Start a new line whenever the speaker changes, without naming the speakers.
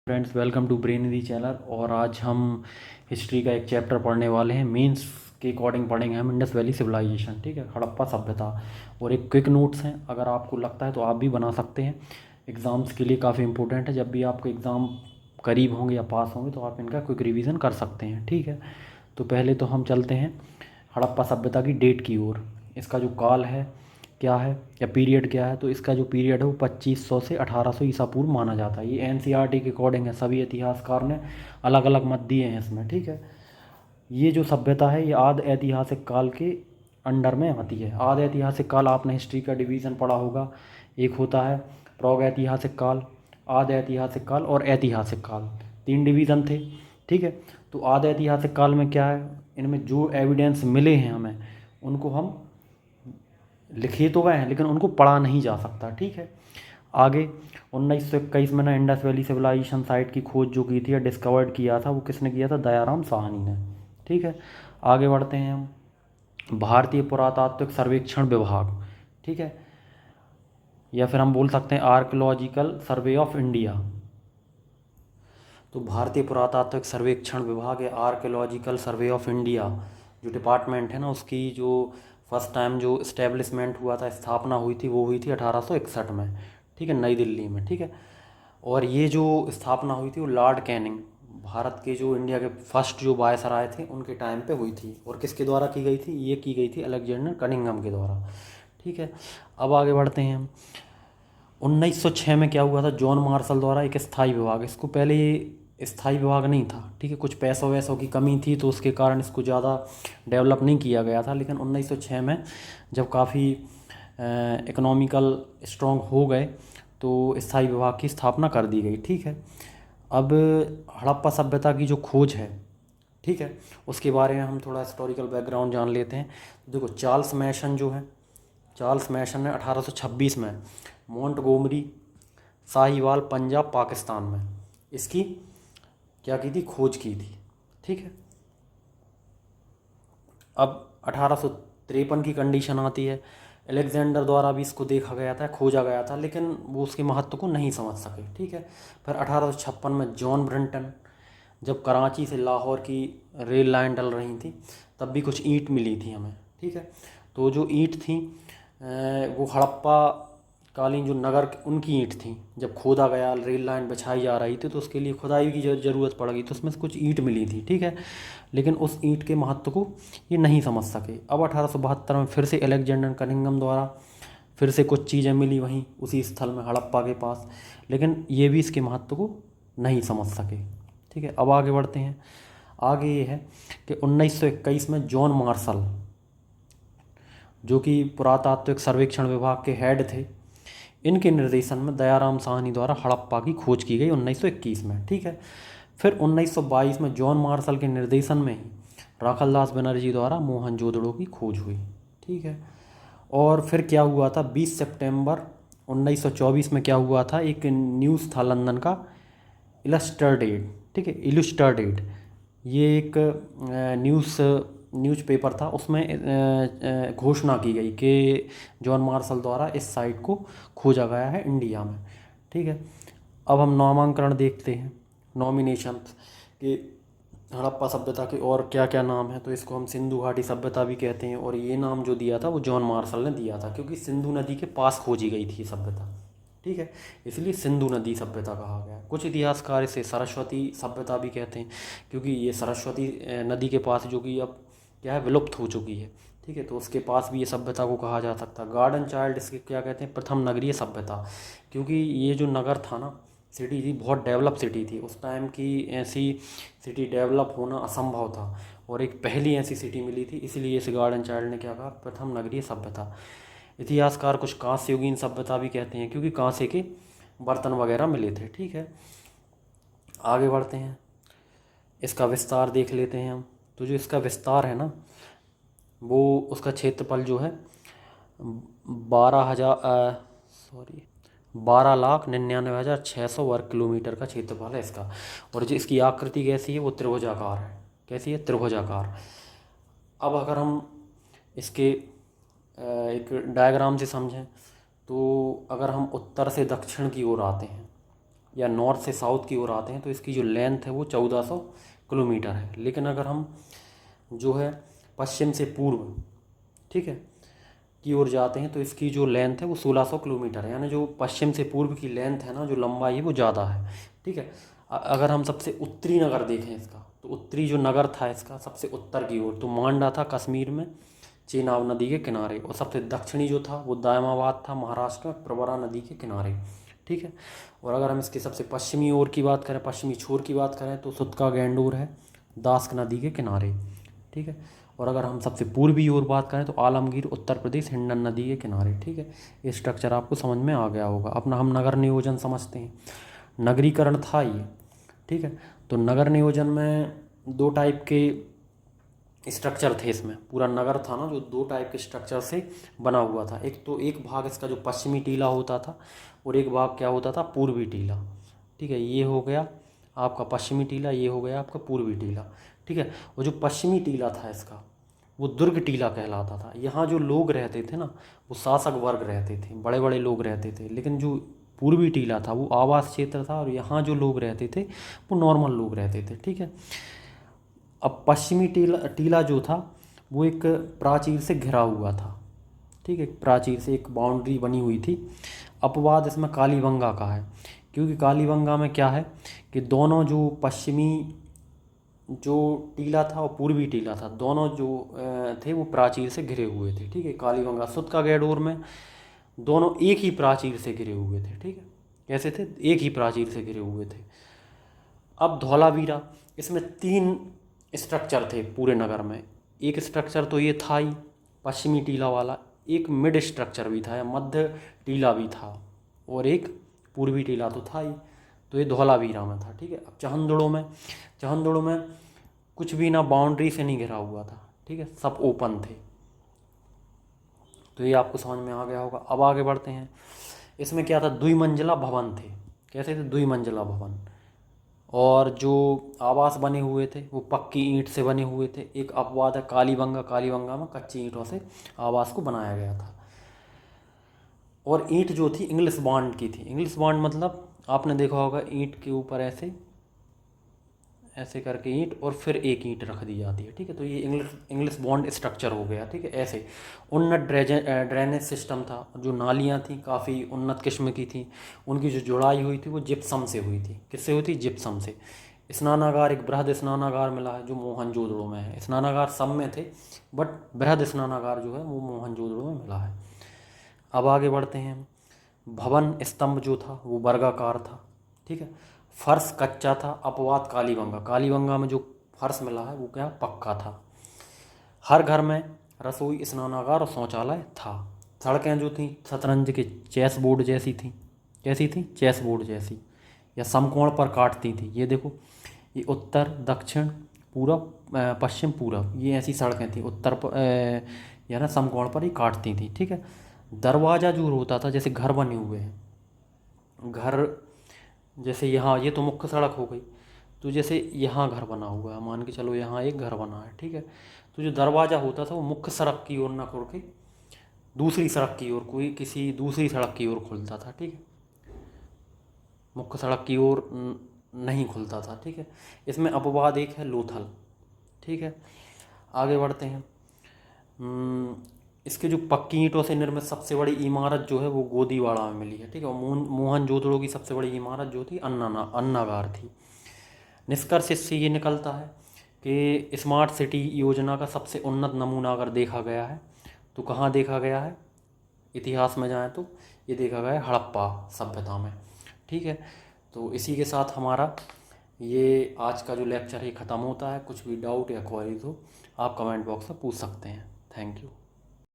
Friends, welcome to Brainery channel. और आज हम हिस्ट्री का एक चैप्टर पढ़ने वाले हैं। मेंस के अकॉर्डिंग पढ़ेंगे हम इंडस वैली सिविलाइजेशन, ठीक है, हड़प्पा सभ्यता। और एक क्विक नोट्स हैं, अगर आपको लगता है तो आप भी बना सकते हैं। एग्ज़ाम्स के लिए काफ़ी इंपॉर्टेंट है। जब भी आपके एग्ज़ाम करीब होंगे या पास होंगे तो आप इनका क्विक रिवीजन कर सकते हैं, ठीक है। तो पहले तो हम चलते हैं हड़प्पा सभ्यता की डेट की ओर। इसका जो काल है क्या है या पीरियड क्या है, तो इसका जो पीरियड है वो 2500 से 1800 ईसा पूर्व माना जाता है। ये एनसीईआरटी के अकॉर्डिंग है, सभी इतिहासकार ने अलग अलग मत दिए हैं इसमें, ठीक है। ये जो सभ्यता है ये आद ऐतिहासिक काल के अंडर में आती है। आद ऐतिहासिक काल, आपने हिस्ट्री का डिवीज़न पढ़ा होगा, एक होता है प्रौग ऐतिहासिक काल, आद ऐतिहासिक काल और ऐतिहासिक काल, तीन डिवीज़न थे, ठीक है। तो आद ऐतिहासिक काल में क्या है, इनमें जो एविडेंस मिले हैं हमें उनको हम लिखे तो गए हैं लेकिन उनको पढ़ा नहीं जा सकता, ठीक है। आगे 1921 में ना इंडस वैली सिविलाइजेशन साइट की खोज जो की थी या डिस्कवर्ड किया था, वो किसने किया था? दयाराम साहनी ने, ठीक है। आगे बढ़ते हैं हम। भारतीय पुरातात्विक सर्वेक्षण विभाग, ठीक है, या फिर हम बोल सकते हैं आर्कियोलॉजिकल सर्वे ऑफ इंडिया। तो भारतीय पुरातात्विक सर्वेक्षण विभाग या आर्कियोलॉजिकल सर्वे ऑफ इंडिया जो डिपार्टमेंट है ना, उसकी जो फर्स्ट टाइम जो इस्टेब्लिशमेंट हुआ था, स्थापना हुई थी, वो हुई थी 1861 में, ठीक है, नई दिल्ली में, ठीक है। और ये जो स्थापना हुई थी वो लॉर्ड कैनिंग, भारत के जो इंडिया के फर्स्ट जो वायसराय थे उनके टाइम पे हुई थी। और किसके द्वारा की गई थी? ये की गई थी अलेक्जेंडर कनिंघम के द्वारा, ठीक है। अब आगे बढ़ते हैं हम। 1906 में क्या हुआ था? जॉन मार्शल द्वारा एक स्थायी विभाग, इसको पहले ये स्थायी विभाग नहीं था, ठीक है, कुछ पैसों वैसों की कमी थी तो उसके कारण इसको ज़्यादा डेवलप नहीं किया गया था। लेकिन 1906 में जब काफ़ी इकोनॉमिकल स्ट्रॉन्ग हो गए तो स्थायी विभाग की स्थापना कर दी गई, ठीक है। अब हड़प्पा सभ्यता की जो खोज है, ठीक है, उसके बारे में हम थोड़ा हिस्टोरिकल बैकग्राउंड जान लेते हैं। देखो, चार्ल्स मैसन जो है, चार्ल्स मैसन ने 1826 में मोंटगोमरी, साहिवाल, पंजाब, पाकिस्तान में इसकी क्या की थी? खोज की थी, ठीक है। अब 1853 की कंडीशन आती है। अलेक्जेंडर द्वारा भी इसको देखा गया था, खोजा गया था, लेकिन वो उसके महत्व को नहीं समझ सके, ठीक है। फिर 1856 में जॉन ब्रिंटन, जब कराची से लाहौर की रेल लाइन डल रही थी तब भी कुछ ईंट मिली थी हमें, ठीक है। तो जो ईंट थी वो हड़प्पा कालीन जो नगर उनकी ईंट थी। जब खोदा गया, रेल लाइन बिछाई जा रही थी तो उसके लिए खुदाई की ज़रूरत पड़ गई, तो उसमें से कुछ ईंट मिली थी, ठीक है। लेकिन उस ईंट के महत्व को ये नहीं समझ सके। अब 1872 में फिर से अलेक्जेंडर कनिंघम द्वारा फिर से कुछ चीज़ें मिली वहीं उसी स्थल में हड़प्पा के पास, लेकिन ये भी इसके महत्व को नहीं समझ सके, ठीक है। अब आगे बढ़ते हैं। आगे ये है कि 1921 में जॉन मार्शल, जो कि पुरातात्विक सर्वेक्षण विभाग के हेड थे, इनके निर्देशन में दयाराम साहनी द्वारा हड़प्पा की खोज की गई 1921 में, ठीक है। फिर 1922 में जॉन मार्शल के निर्देशन में ही राखलदास बनर्जी द्वारा मोहनजोदड़ो की खोज हुई, ठीक है। और फिर क्या हुआ था? 20 सितंबर 1924 में क्या हुआ था? एक न्यूज़ था लंदन का, इलस्ट्रेटेड, ठीक है, इलस्ट्रेटेड, ये एक न्यूज़पेपर था, उसमें घोषणा की गई कि जॉन मार्शल द्वारा इस साइट को खोजा गया है इंडिया में, ठीक है। अब हम नामांकन देखते हैं, नॉमिनेशन कि हड़प्पा सभ्यता के और क्या क्या नाम है। तो इसको हम सिंधु घाटी सभ्यता भी कहते हैं, और ये नाम जो दिया था वो जॉन मार्शल ने दिया था क्योंकि सिंधु नदी के पास खोजी गई थी सभ्यता, ठीक है, इसलिए सिंधु नदी सभ्यता कहा गया। कुछ इतिहासकार इसे सरस्वती सभ्यता भी कहते हैं क्योंकि ये सरस्वती नदी के पास, जो कि अब क्या है, विलुप्त हो चुकी है, ठीक है, तो उसके पास भी ये सभ्यता को कहा जा सकता है। गार्डन चाइल्ड इसके क्या कहते हैं? प्रथम नगरीय सभ्यता, क्योंकि ये जो नगर था ना, सिटी थी, बहुत डेवलप सिटी थी उस टाइम की। ऐसी सिटी डेवलप होना असंभव था और एक पहली ऐसी सिटी मिली थी, इसलिए इस गार्डन चाइल्ड ने क्या कहा? प्रथम नगरीय सभ्यता। इतिहासकार कुछ कांस्य युगीन सभ्यता भी कहते हैं क्योंकि कांसे के बर्तन वगैरह मिले थे, ठीक है। आगे बढ़ते हैं, इसका विस्तार देख लेते हैं हम। तो जो इसका विस्तार है ना, वो उसका क्षेत्रफल जो है 12,99,600 वर्ग किलोमीटर का क्षेत्रफल है इसका। और जो इसकी आकृति कैसी है? वो त्रिभुजाकार है। कैसी है? त्रिभुजाकार। अब अगर हम इसके एक डायग्राम से समझें तो अगर हम उत्तर से दक्षिण की ओर आते हैं, या नॉर्थ से साउथ की ओर आते हैं तो इसकी जो लेंथ है वो 1400 किलोमीटर है। लेकिन अगर हम जो है पश्चिम से पूर्व, ठीक है, की ओर जाते हैं तो इसकी जो लेंथ है वो 1600 किलोमीटर है। यानी जो पश्चिम से पूर्व की लेंथ है ना, जो लंबाई है वो ज़्यादा है, ठीक है। अगर हम सबसे उत्तरी नगर देखें इसका, तो उत्तरी जो नगर था इसका सबसे उत्तर की ओर, तो मांडा था कश्मीर में चेनाब नदी के किनारे, और सबसे दक्षिणी जो था वो दायमाबाद था महाराष्ट्र में प्रवरा नदी के किनारे, ठीक है। और अगर हम इसके सबसे पश्चिमी ओर की बात करें, पश्चिमी छोर की बात करें, तो सुतका गैंडोर है दास्क नदी के किनारे, ठीक है। और अगर हम सबसे पूर्वी ओर बात करें तो आलमगीर उत्तर प्रदेश हिंडन नदी के किनारे, ठीक है। ये स्ट्रक्चर आपको समझ में आ गया होगा। अपना हम नगर नियोजन समझते हैं, नगरीकरण था ये, ठीक है। तो नगर नियोजन में दो टाइप के स्ट्रक्चर थे इसमें, पूरा नगर था ना जो दो टाइप के स्ट्रक्चर से बना हुआ था। एक तो एक भाग इसका जो पश्चिमी टीला होता था और एक भाग क्या होता था, पूर्वी टीला, ठीक है। ये हो गया आपका पश्चिमी टीला, ये हो गया आपका पूर्वी टीला, ठीक है। और जो पश्चिमी टीला था इसका वो दुर्ग टीला कहलाता था। यहाँ जो लोग रहते थे ना वो शासक वर्ग रहते थे, बड़े बड़े लोग रहते थे। लेकिन जो पूर्वी टीला था वो आवास क्षेत्र था और यहाँ जो लोग रहते थे वो नॉर्मल लोग रहते थे, ठीक है। अब पश्चिमी टीला जो था वो एक प्राचीर से घिरा हुआ था, ठीक है। प्राचीर से एक बाउंड्री बनी हुई थी। अपवाद इसमें कालीबंगा का है, क्योंकि कालीबंगा में क्या है कि दोनों जो पश्चिमी जो टीला था और पूर्वी टीला था, दोनों जो थे वो प्राचीर से घिरे हुए थे, ठीक है। कालीबंगा सुतका गैंडोर में दोनों एक ही प्राचीर से घिरे हुए थे, ठीक है। कैसे थे, एक ही प्राचीर से घिरे हुए थे। अब धौलावीरा, इसमें 3 स्ट्रक्चर थे पूरे नगर में। एक स्ट्रक्चर तो ये था ही पश्चिमी टीला वाला, एक मिड स्ट्रक्चर भी था या मध्य टीला भी था, और एक पूर्वी टीला तो था ही। तो ये धौलावीरा में था, ठीक है। अब चहंदुड़ों में कुछ भी ना बाउंड्री से नहीं घिरा हुआ था, ठीक है, सब ओपन थे। तो ये आपको समझ में आ गया होगा। अब आगे बढ़ते हैं। इसमें क्या था, द्विमंजिला भवन थे। कैसे थे, द्विमंजिला भवन। और जो आवास बने हुए थे वो पक्की ईंट से बने हुए थे। एक अपवाद है कालीबंगा में कच्ची ईंटों से आवास को बनाया गया था। और ईंट जो थी इंग्लिश बॉन्ड की थी। इंग्लिश बॉन्ड मतलब आपने देखा होगा ईंट के ऊपर ऐसे ऐसे करके ईंट और फिर एक ईंट रख दी जाती है, ठीक है। तो ये इंग्लिश बॉन्ड स्ट्रक्चर हो गया, ठीक है। ऐसे उन्नत ड्रेनेज सिस्टम था, जो नालियाँ थी काफ़ी उन्नत किस्म की थी। उनकी जो जुड़ाई हुई थी वो जिप्सम से हुई थी। किससे हुई थी, जिप्सम से। स्नानागार, एक बृहद स्नानागार मिला है जो मोहनजोदड़ो में है। स्नानागार सब में थे बट बृहद स्नानागार जो है वो मोहनजोदड़ो में मिला है। अब आगे बढ़ते हैं। भवन स्तंभ जो था वो वर्गाकार था, ठीक है। फर्श कच्चा था। अपवाद कालीबंगा में जो फर्श मिला है वो क्या, पक्का था। हर घर में रसोई, स्नानागार और शौचालय था। सड़कें जो थी शतरंज के चेस बोर्ड जैसी थी। कैसी थी, चेस बोर्ड जैसी, या समकोण पर काटती थी। ये देखो, ये उत्तर दक्षिण पूरब पश्चिम पूरब, ये ऐसी सड़कें थी उत्तर या ना समकोण पर ही काटती थी, ठीक है। दरवाज़ा जो होता था, जैसे घर बने हुए हैं, घर जैसे यहाँ ये तो मुख्य सड़क हो गई, तो जैसे यहाँ घर बना हुआ है, मान के चलो यहाँ एक घर बना है, ठीक है। तो जो दरवाज़ा होता था वो मुख्य सड़क की ओर ना खुल के दूसरी सड़क की ओर, कोई किसी दूसरी सड़क की ओर खुलता था, ठीक है। मुख्य सड़क की ओर नहीं खुलता था, ठीक है। इसमें अपवाद एक है लोथल, ठीक है। आगे बढ़ते हैं। इसके जो पक्की ईंटों से निर्मित सबसे बड़ी इमारत जो है वो गोदीवाड़ा में मिली है, ठीक है। और मोहनजोदड़ो की सबसे बड़ी इमारत जो थी अन्नागार थी। निष्कर्ष इससे ये निकलता है कि स्मार्ट सिटी योजना का सबसे उन्नत नमूना अगर देखा गया है तो कहाँ देखा गया है, इतिहास में जाएँ तो ये देखा गया है हड़प्पा सभ्यता में, ठीक है। तो इसी के साथ हमारा ये आज का जो लेक्चर है ख़त्म होता है। कुछ भी डाउट या क्वेरीज हो आप कमेंट बॉक्स में पूछ सकते हैं। Thank you.